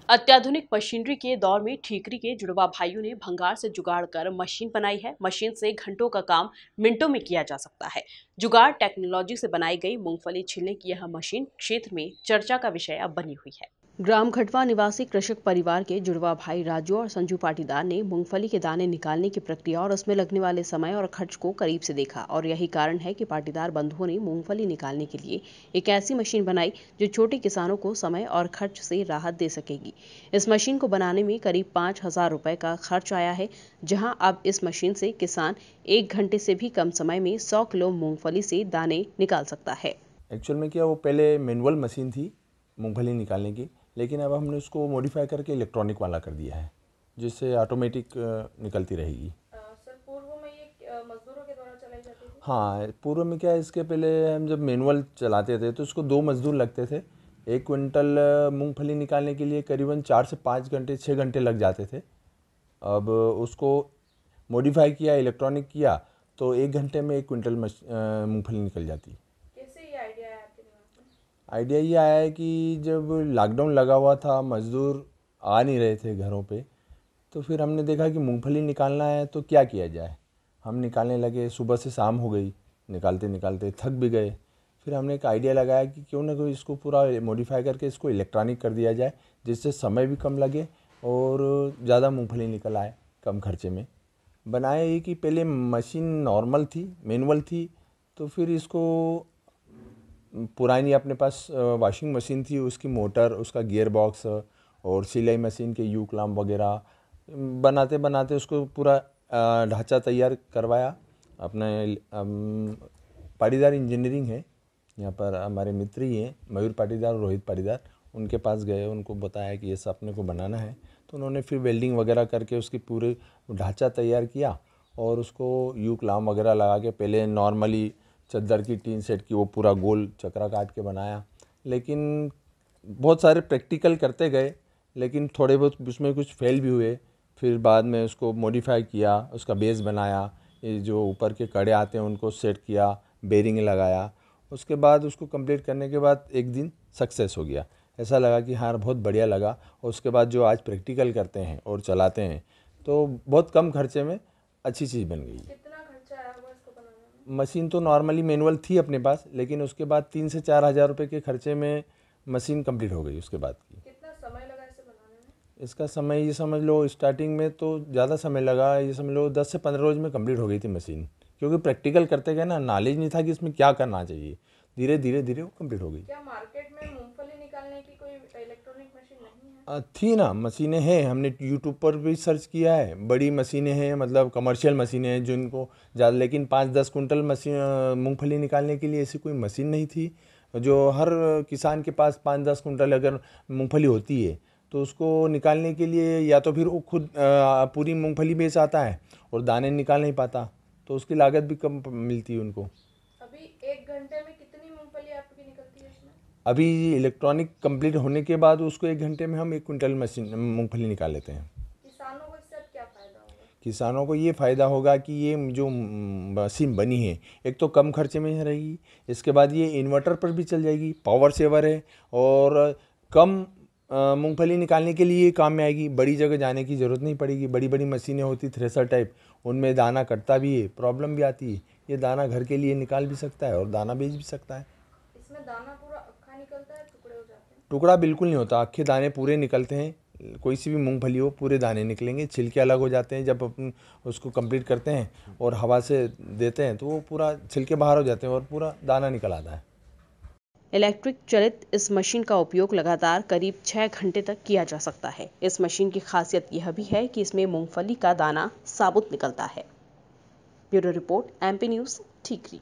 अत्याधुनिक मशीनरी के दौर में ठीकरी के जुड़वा भाइयों ने भंगार से जुगाड़ कर मशीन बनाई है। मशीन से घंटों का काम मिनटों में किया जा सकता है। जुगाड़ टेक्नोलॉजी से बनाई गई मूंगफली छीलने की यह मशीन क्षेत्र में चर्चा का विषय अब बनी हुई है। ग्राम खटवा निवासी कृषक परिवार के जुड़वा भाई राजू और संजू पाटीदार ने मूंगफली के दाने निकालने की प्रक्रिया और उसमें लगने वाले समय और खर्च को करीब से देखा, और यही कारण है कि पाटीदार बंधुओं ने मूंगफली निकालने के लिए एक ऐसी मशीन बनाई जो छोटे किसानों को समय और खर्च से राहत दे सकेगी। इस मशीन को बनाने में करीब 5,000 रुपए का खर्च आया है, जहां अब इस मशीन से किसान 1 घंटे से भी कम समय में 100 किलो मूंगफली से दाने निकाल सकता है। एक्चुअल में क्या, वो पहले मैनुअल मशीन थी मूंगफली निकालने की, लेकिन अब हमने उसको मॉडिफाई करके इलेक्ट्रॉनिक वाला कर दिया है, जिससे ऑटोमेटिक निकलती रहेगी। सर, पूर्व में ये मजदूरों के द्वारा चलाई जाती थी? हाँ, पूर्व में क्या है, इसके पहले हम जब मैनुअल चलाते थे तो उसको 2 मजदूर लगते थे। 1 क्विंटल मूंगफली निकालने के लिए करीबन 4 से 5 घंटे 6 घंटे लग जाते थे। अब उसको मॉडिफाई किया, इलेक्ट्रॉनिक किया, तो 1 घंटे में 1 क्विंटल मूंगफली निकल जाती। कैसे ये आइडिया आया आपके दिमाग में? आइडिया ये आया है कि जब लॉकडाउन लगा हुआ था, मज़दूर आ नहीं रहे थे घरों पे, तो फिर हमने देखा कि मूंगफली निकालना है तो क्या किया जाए। हम निकालने लगे, सुबह से शाम हो गई, निकालते निकालते थक भी गए। फिर हमने एक आइडिया लगाया कि क्यों ना कोई इसको पूरा मॉडिफाई करके इसको इलेक्ट्रॉनिक कर दिया जाए, जिससे समय भी कम लगे और ज़्यादा मूंगफली निकल आए कम खर्चे में। बनाया ये कि पहले मशीन नॉर्मल थी, मैनुअल थी, तो फिर इसको पुरानी अपने पास वॉशिंग मशीन थी, उसकी मोटर, उसका गियर बॉक्स और सिलाई मशीन के यू क्लैम्प वगैरह बनाते बनाते उसको पूरा ढांचा तैयार करवाया। अपने पाटीदार इंजीनियरिंग है, यहाँ पर हमारे मित्र ही हैं, मयूर पाटीदार और रोहित पाटीदार, उनके पास गए, उनको बताया कि ये सब अपने को बनाना है, तो उन्होंने फिर वेल्डिंग वगैरह करके उसकी पूरे ढांचा तैयार किया और उसको यू क्लैम्प वगैरह लगा के पहले नॉर्मली चद्दर की टीन सेट की वो पूरा गोल चक्रा काट के बनाया। लेकिन बहुत सारे प्रैक्टिकल करते गए, लेकिन थोड़े बहुत उसमें कुछ फेल भी हुए। फिर बाद में उसको मॉडिफाई किया, उसका बेस बनाया, ये जो ऊपर के कड़े आते हैं उनको सेट किया, बेरिंग लगाया। उसके बाद उसको कंप्लीट करने के बाद एक दिन सक्सेस हो गया, ऐसा लगा कि हाँ बहुत बढ़िया लगा। और उसके बाद जो आज प्रैक्टिकल करते हैं और चलाते हैं तो बहुत कम खर्चे में अच्छी चीज़ बन गई। कितना खर्चा आया होगा इसको बनाने में? मशीन तो नॉर्मली मैनुअल थी अपने पास, लेकिन उसके बाद 3 से 4 हज़ार रुपये के खर्चे में मशीन कंप्लीट हो गई उसके बाद की। कितना समय लगा इसे बनाने में? इसका समय ये समझ लो, स्टार्टिंग में तो ज़्यादा समय लगा, ये समझ लो 10 से 15 रोज में कंप्लीट हो गई थी मशीन, क्योंकि प्रैक्टिकल करते गए ना, नॉलेज नहीं था कि इसमें क्या करना चाहिए। धीरे धीरे धीरे वो कंप्लीट हो गई। क्या मार्केट में मूंगफली निकालने की कोई इलेक्ट्रॉनिक मशीन नहीं है? थी ना, मशीनें हैं, हमने यूट्यूब पर भी सर्च किया है, बड़ी मशीनें हैं, मतलब कमर्शियल मशीनें हैं जिनको ज़्यादा, लेकिन 5-10 कुंटल मशीन मूंगफली निकालने के लिए ऐसी कोई मशीन नहीं थी। जो हर किसान के पास 5-10 कुंटल अगर मूंगफली होती है तो उसको निकालने के लिए या तो फिर वो खुद पूरी मूंगफली बेच आता है और दाने निकाल नहीं पाता, तो उसकी लागत भी कम मिलती है उनको। अभी 1 घंटे में कितनी मूंगफली आपकी निकलती है इसमें? अभी इलेक्ट्रॉनिक कंप्लीट होने के बाद उसको 1 घंटे में हम 1 क्विंटल मशीन मूंगफली निकाल लेते हैं। किसानों को इससे अब क्या फायदा होगा? किसानों को ये फ़ायदा होगा कि ये जो मशीन बनी है, एक तो कम खर्चे में रहेगी, इसके बाद ये इन्वर्टर पर भी चल जाएगी, पावर सेवर है, और कम मूंगफली निकालने के लिए ये काम में आएगी। बड़ी जगह जाने की ज़रूरत नहीं पड़ेगी। बड़ी बड़ी मशीनें होती थ्रेसर टाइप, उनमें दाना कटता भी है, प्रॉब्लम भी आती है। ये दाना घर के लिए निकाल भी सकता है और दाना बेच भी सकता है। इसमें दाना पूरा अक्खा निकलता है, टुकड़े हो जाते हैं? टुकड़ा बिल्कुल नहीं होता, अक्खे दाने पूरे निकलते हैं। कोई सी भी मूंगफली हो, पूरे दाने निकलेंगे, छिलके अलग हो जाते हैं। जब अपन उसको कंप्लीट करते हैं और हवा से देते हैं तो वो पूरा छिलके बाहर हो जाते हैं और पूरा दाना निकल आता है। इलेक्ट्रिक चलित इस मशीन का उपयोग लगातार करीब 6 घंटे तक किया जा सकता है। इस मशीन की खासियत यह भी है कि इसमें मूंगफली का दाना साबुत निकलता है। ब्यूरो रिपोर्ट, MP न्यूज़, ठीकरी।